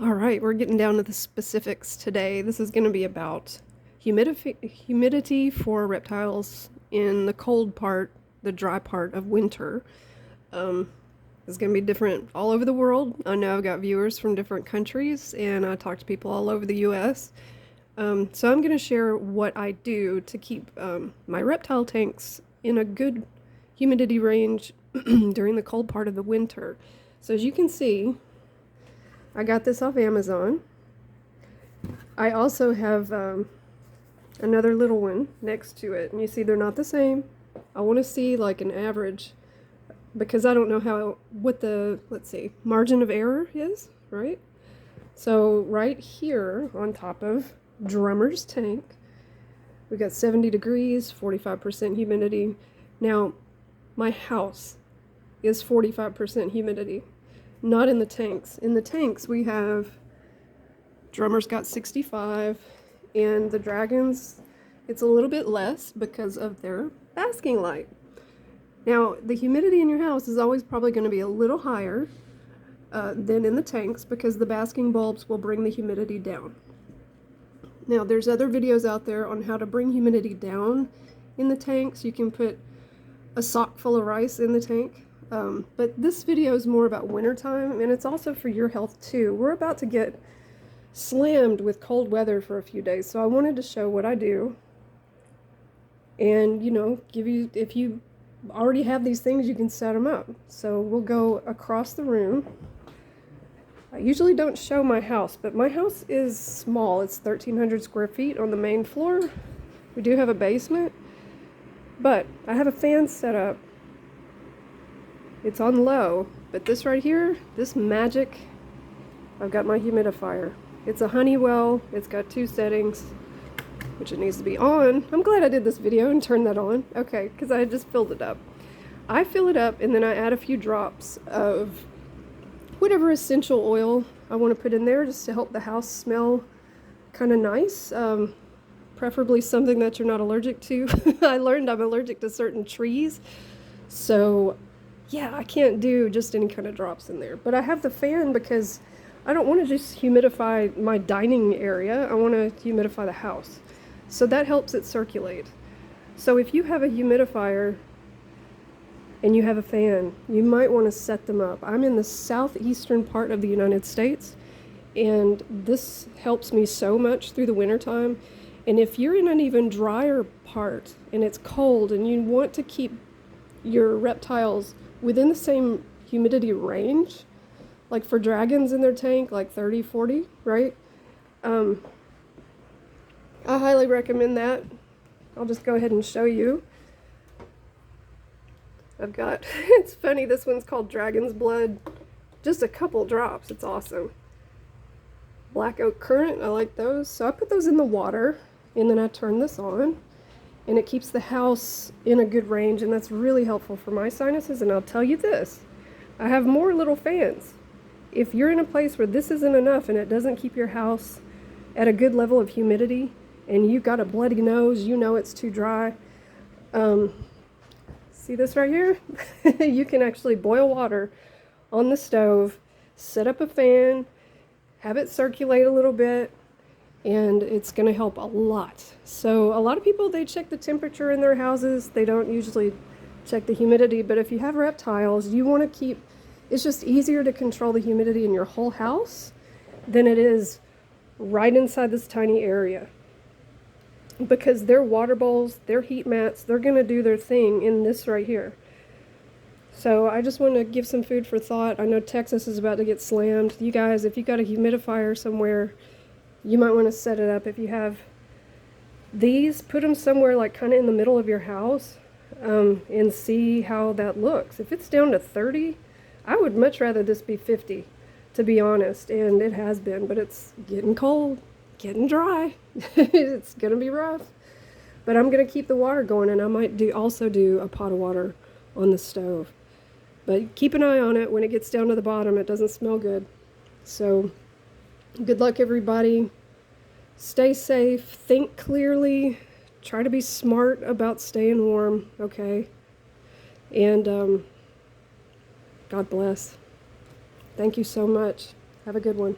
All right, we're getting down to the specifics today. This is going to be about humidity for reptiles in the cold part, the dry part of winter. It's going to be different all over the world. I know I've got viewers from different countries, and I talk to people all over the U.S. So I'm going to share what I do to keep my reptile tanks in a good humidity range during the cold part of the winter. So as you can see, I got this off Amazon. I also have another little one next to it, and you see they're not the same. I want to see like an average because I don't know what the, let's see, margin of error is, right? So right here on top of Drummer's tank, we got 70 degrees, 45% humidity. Now, my house is 45% humidity. Not in the tanks. In the tanks, we have Drummer's got 65, and the Dragons, it's a little bit less because of their basking light. Now, the humidity in your house is always probably going to be a little higher than in the tanks because the basking bulbs will bring the humidity down. Now, there's other videos out there on how to bring humidity down in the tanks. You can put a sock full of rice in the tank. But this video is more about wintertime, and it's also for your health too. We're about to get slammed with cold weather for a few days, so I wanted to show what I do and, give you, if you already have these things, you can set them up. So we'll go across the room. I usually don't show my house, but my house is small. It's 1,300 square feet on the main floor. We do have a basement, but I have a fan set up. It's on low, but this right here, this magic, I've got my humidifier. It's a Honeywell. It's got 2 settings, which it needs to be on. I'm glad I did this video and turned that on. Okay, because I just filled it up. I fill it up and then I add a few drops of whatever essential oil I want to put in there just to help the house smell kind of nice. Preferably something that you're not allergic to. I learned I'm allergic to certain trees, so yeah, I can't do just any kind of drops in there. But I have the fan because I don't want to just humidify my dining area. I want to humidify the house. So that helps it circulate. So if you have a humidifier and you have a fan, you might want to set them up. I'm in the southeastern part of the United States, and this helps me so much through the wintertime. And if you're in an even drier part and it's cold and you want to keep your reptiles within the same humidity range, like for dragons in their tank, like 30, 40, right? I highly recommend that. I'll just go ahead and show you. I've got, it's funny, this one's called Dragon's Blood. Just a couple drops, it's awesome. Black Oak Currant, I like those. So I put those in the water, and then I turn this on. And it keeps the house in a good range, and that's really helpful for my sinuses. And I'll tell you this, I have more little fans. If you're in a place where this isn't enough and it doesn't keep your house at a good level of humidity, and you've got a bloody nose, you know it's too dry, see this right here? You can actually boil water on the stove, set up a fan, have it circulate a little bit, and it's going to help a lot. So a lot of people, they check the temperature in their houses. They don't usually check the humidity, but if you have reptiles, you want to keep, it's just easier to control the humidity in your whole house than it is right inside this tiny area. Because their water bowls, their heat mats, they're going to do their thing in this right here. So I just want to give some food for thought. I know Texas is about to get slammed. You guys, if you got a humidifier somewhere, you might want to set it up. If you have these, put them somewhere like kind of in the middle of your house, and see how that looks. If it's down to 30, I would much rather this be 50, to be honest, and it has been, but it's getting cold, getting dry. It's gonna be rough, but I'm gonna keep the water going, and I might also do a pot of water on the stove. But keep an eye on it. When it gets down to the bottom, it doesn't smell good. So good luck, everybody. Stay safe, think clearly, try to be smart about staying warm, okay? And God bless. Thank you so much. Have a good one.